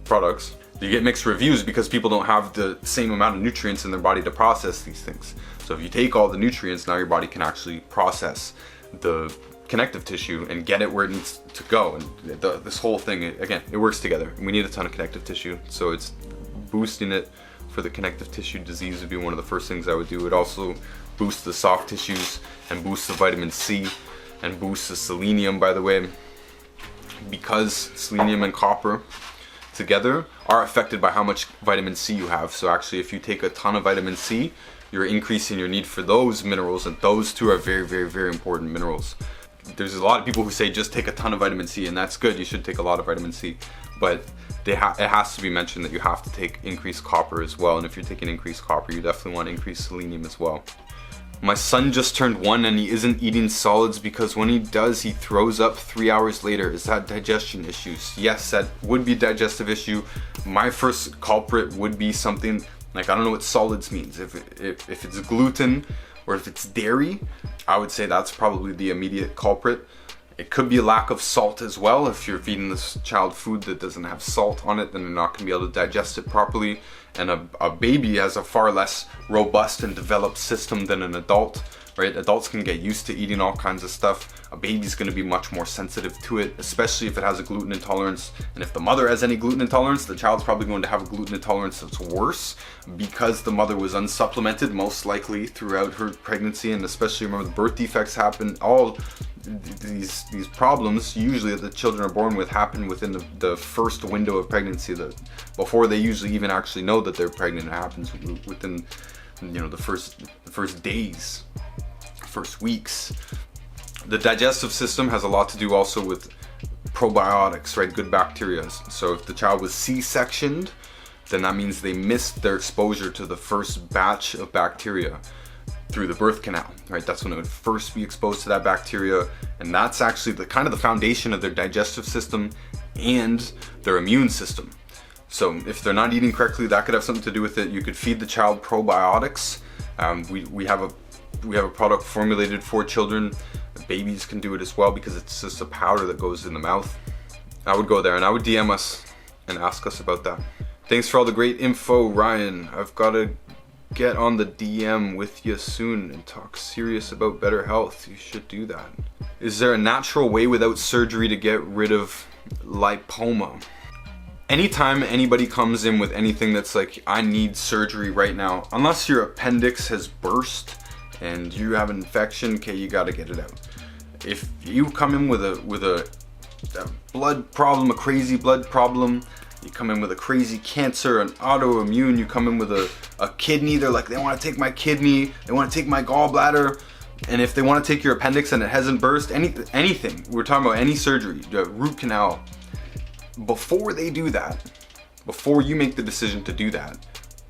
products. You get mixed reviews because people don't have the same amount of nutrients in their body to process these things. So if you take all the nutrients, now your body can actually process the connective tissue and get it where it needs to go. And this whole thing, again, it works together. We need a ton of connective tissue, so it's boosting it for the connective tissue disease would be one of the first things I would do. It also boosts the soft tissues and boosts the vitamin C and boosts the selenium, by the way, because selenium and copper together are affected by how much vitamin C you have. So actually, if you take a ton of vitamin C, you're increasing your need for those minerals, and those two are very, very, very important minerals. There's a lot of people who say just take a ton of vitamin C, and that's good. You should take a lot of vitamin C, but it has to be mentioned that you have to take increased copper as well. And if you're taking increased copper, you definitely want increased selenium as well. My son just turned 1 and he isn't eating solids because when he does, he throws up 3 hours later. Is that digestion issues? Yes, that would be a digestive issue. My first culprit would be something like, I don't know what solids means. If it's gluten or if it's dairy, I would say that's probably the immediate culprit. It could be a lack of salt as well. If you're feeding this child food that doesn't have salt on it, then they're not going to be able to digest it properly. And a baby has a far less robust and developed system than an adult, right? Adults can get used to eating all kinds of stuff. A baby's going to be much more sensitive to it, especially if it has a gluten intolerance. And if the mother has any gluten intolerance, the child's probably going to have a gluten intolerance that's worse because the mother was unsupplemented most likely throughout her pregnancy. And especially remember, the birth defects happen, all these problems usually that the children are born with happen within the first window of pregnancy, before they usually even actually know that they're pregnant. It happens within, you know, the first days, first weeks. The digestive system has a lot to do also with probiotics, right? Good bacteria. So if the child was C-sectioned, then that means they missed their exposure to the first batch of bacteria through the birth canal, right? That's when it would first be exposed to that bacteria, and that's actually the kind of the foundation of their digestive system and their immune system. So if they're not eating correctly, that could have something to do with it. You could feed the child probiotics. We have a product formulated for children. Babies can do it as well because it's just a powder that goes in the mouth. I would go there and I would DM us and ask us about that. Thanks for all the great info, Ryan. I've got to get on the DM with you soon and talk serious about better health. You should do that. Is there a natural way without surgery to get rid of lipoma? Anytime anybody comes in with anything that's like, I need surgery right now, unless your appendix has burst and you have an infection, okay, you gotta get it out. If you come in with a blood problem, a crazy blood problem, you come in with a crazy cancer, an autoimmune, you come in with a kidney, they're like, they wanna take my kidney, they wanna take my gallbladder, and if they wanna take your appendix and it hasn't burst, anything, we're talking about any surgery, root canal, before they do that, before you make the decision to do that,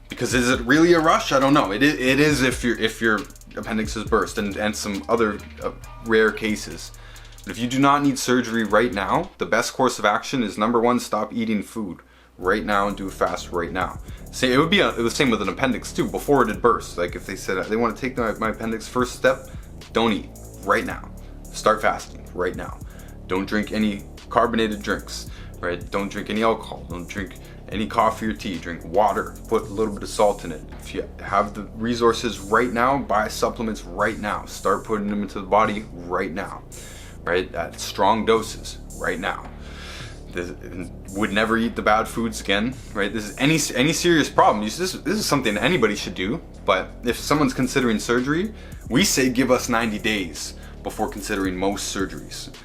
because is it really a rush? I don't know. It is if your appendix has burst and some other rare cases. But if you do not need surgery right now, the best course of action is number one, stop eating food right now and do a fast right now. Say it would be the same with an appendix too. Before it had burst, like if they said they want to take my appendix, first step, don't eat right now. Start fasting right now. Don't drink any carbonated drinks. Right? Don't drink any alcohol. Don't drink any coffee or tea. Drink water. Put a little bit of salt in it. If you have the resources right now, buy supplements right now. Start putting them into the body right now. Right? At strong doses right now. Would never eat the bad foods again. Right? This is any serious problem. This is something anybody should do. But if someone's considering surgery, we say give us 90 days before considering most surgeries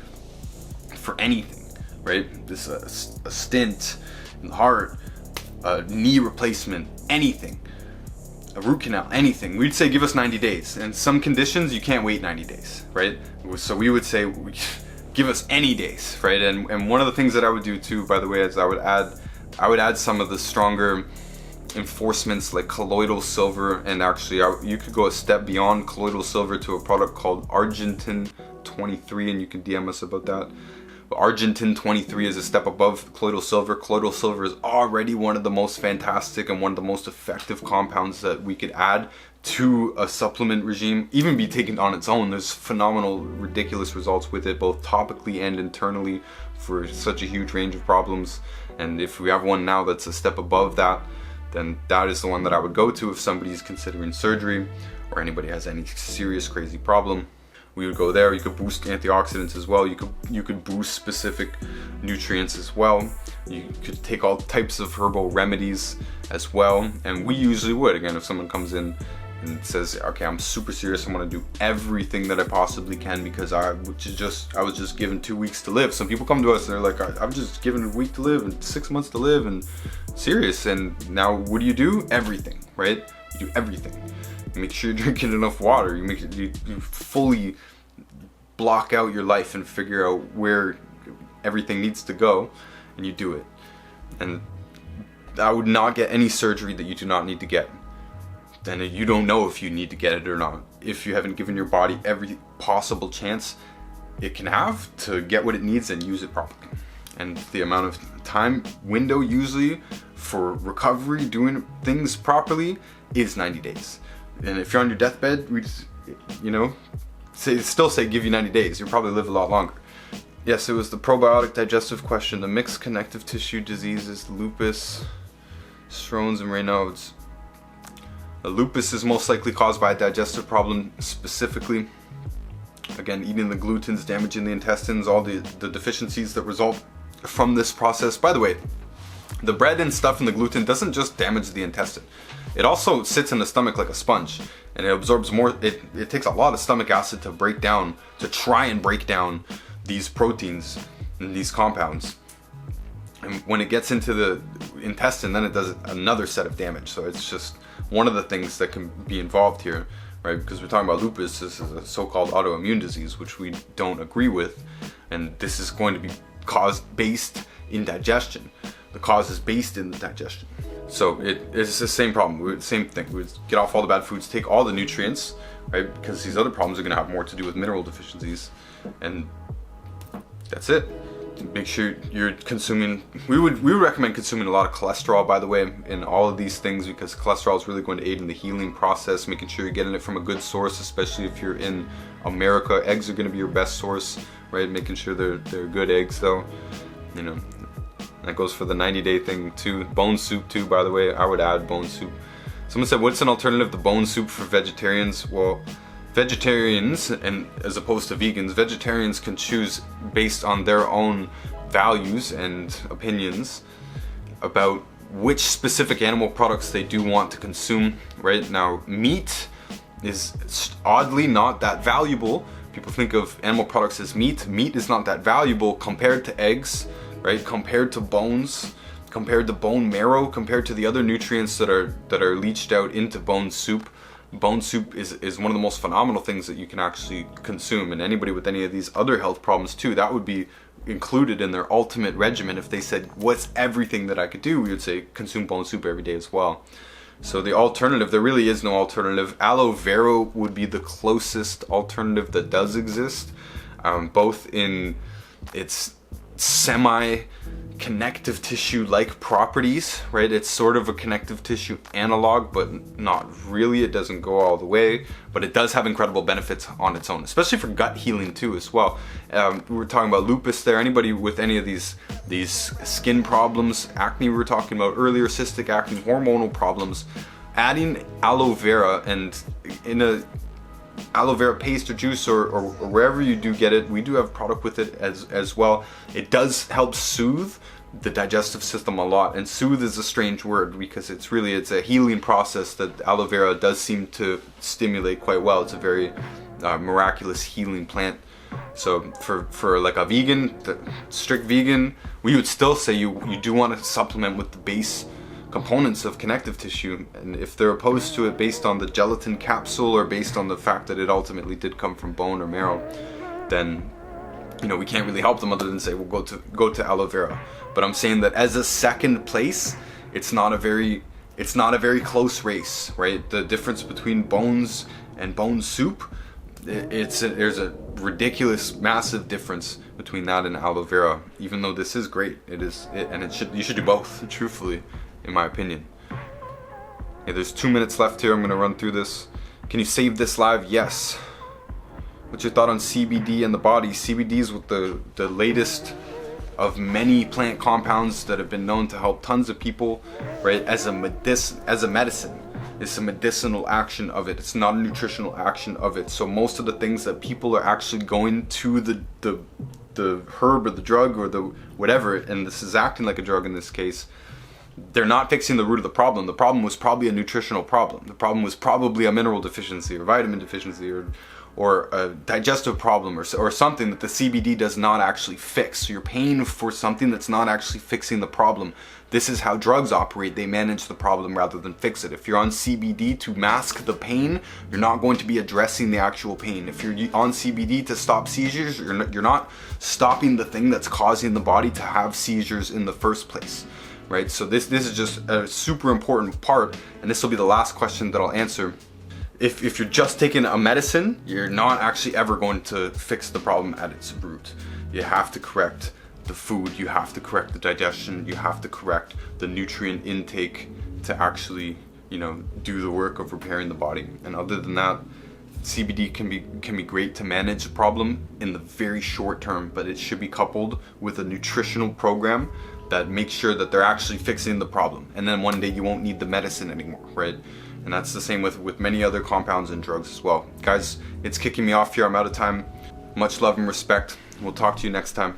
for anything. Right? This a stent in the heart, a knee replacement, anything, a root canal, anything. We'd say give us 90 days. And some conditions you can't wait 90 days, right? So we would say give us any days, right? And one of the things that I would do too, by the way, is I would add some of the stronger enforcements like colloidal silver, and actually you could go a step beyond colloidal silver to a product called Argintin 23, and you can DM us about that. Argintin 23 is a step above colloidal silver. Colloidal silver is already one of the most fantastic and one of the most effective compounds that we could add to a supplement regime, even be taken on its own. There's phenomenal, ridiculous results with it, both topically and internally, for such a huge range of problems. And if we have one now that's a step above that, then that is the one that I would go to if somebody's considering surgery or anybody has any serious crazy problem. We would go there. You could boost antioxidants as well. You could boost specific nutrients as well. You could take all types of herbal remedies as well. And we usually would. Again, if someone comes in and says, okay, I'm super serious, I want to do everything that I possibly can because I was just given 2 weeks to live. Some people come to us and they're like, I'm just given a week to live and 6 months to live and serious. And now what do? Everything, right? You do everything. Make sure you're drinking enough water. You fully block out your life and figure out where everything needs to go, and you do it. And I would not get any surgery that you do not need to get. And you don't know if you need to get it or not. If you haven't given your body every possible chance it can have to get what it needs and use it properly. And the amount of time window usually for recovery, doing things properly, is 90 days. And if you're on your deathbed, we just, still say give you 90 days. You'll probably live a lot longer. Yes, it was the probiotic digestive question. The mixed connective tissue diseases, lupus, Crohn's and Raynaud's. Lupus is most likely caused by a digestive problem specifically. Again, eating the glutens, damaging the intestines, all the deficiencies that result from this process. By the way, the bread and stuff and the gluten doesn't just damage the intestine. It also sits in the stomach like a sponge, and it absorbs more. It takes a lot of stomach acid to try and break down these proteins and these compounds. And when it gets into the intestine, then it does another set of damage. So it's just one of the things that can be involved here, right? Because we're talking about lupus, this is a so-called autoimmune disease, which we don't agree with. And this is going to be based in digestion. The cause is based in the digestion. So it's the same problem, same thing. We get off all the bad foods, take all the nutrients, right? Because these other problems are gonna have more to do with mineral deficiencies. And that's it. Make sure you're consuming, we would recommend consuming a lot of cholesterol, by the way, in all of these things, because cholesterol is really going to aid in the healing process, making sure you're getting it from a good source, especially if you're in America. Eggs are going to be your best source, right? Making sure they're good eggs, though. You know, that goes for the 90-day thing too. Bone soup too, by the way. I would add bone soup. Someone said, what's an alternative to bone soup for vegetarians? Well, vegetarians, and as opposed to vegans, vegetarians can choose based on their own values and opinions about which specific animal products they do want to consume. Right now, meat is oddly not that valuable. People think of animal products as meat. Meat is not that valuable compared to eggs, right? Compared to bones, compared to bone marrow, compared to the other nutrients that are leached out into bone soup. Bone soup is one of the most phenomenal things that you can actually consume, and anybody with any of these other health problems too, that would be included in their ultimate regimen. If they said, what's everything that I could do, we would say consume bone soup every day as well. So the alternative, there really is no alternative. Aloe vera would be the closest alternative that does exist, both in its semi-connective tissue-like properties, right? It's sort of a connective tissue analog, but not really. It doesn't go all the way, but it does have incredible benefits on its own, especially for gut healing too as well. We were talking about lupus there. Anybody with any of these skin problems, acne we were talking about earlier, cystic acne, hormonal problems, adding aloe vera, and in a aloe vera paste or juice or wherever you do get it, we do have product with it as well. It does help soothe the digestive system a lot, and soothe is a strange word because it's a healing process that aloe vera does seem to stimulate quite well. It's a very miraculous healing plant. So for like a vegan, strict vegan, we would still say you do want to supplement with the base components of connective tissue, and if they're opposed to it based on the gelatin capsule or based on the fact that it ultimately did come from bone or marrow, then we can't really help them other than say, well, go to aloe vera. But I'm saying that as a second place, it's not a very close race, right? The difference between bones and bone soup, there's a ridiculous, massive difference between that and aloe vera. Even though this is great, you should do both, truthfully, in my opinion. Okay, there's 2 minutes left here. I'm going to run through this. Can you save this live? Yes. What's your thought on CBD and the body? CBD is with the latest of many plant compounds that have been known to help tons of people, right? As a medicine. It's a medicinal action of it. It's not a nutritional action of it. So most of the things that people are actually going to the herb or the drug or the whatever, and this is acting like a drug in this case, they're not fixing the root of the problem. The problem was probably a nutritional problem. The problem was probably a mineral deficiency or vitamin deficiency or a digestive problem or something that the CBD does not actually fix. So you're paying for something that's not actually fixing the problem. This is how drugs operate. They manage the problem rather than fix it. If you're on CBD to mask the pain, you're not going to be addressing the actual pain. If you're on CBD to stop seizures, you're not stopping the thing that's causing the body to have seizures in the first place. Right? So this is just a super important part, and this will be the last question that I'll answer. If you're just taking a medicine, you're not actually ever going to fix the problem at its root. You have to correct the food, you have to correct the digestion, you have to correct the nutrient intake to actually, do the work of repairing the body. And other than that, CBD can be great to manage the problem in the very short term, but it should be coupled with a nutritional program that makes sure that they're actually fixing the problem. And then one day you won't need the medicine anymore, right? And that's the same with many other compounds and drugs as well. Guys, it's kicking me off here. I'm out of time. Much love and respect. We'll talk to you next time.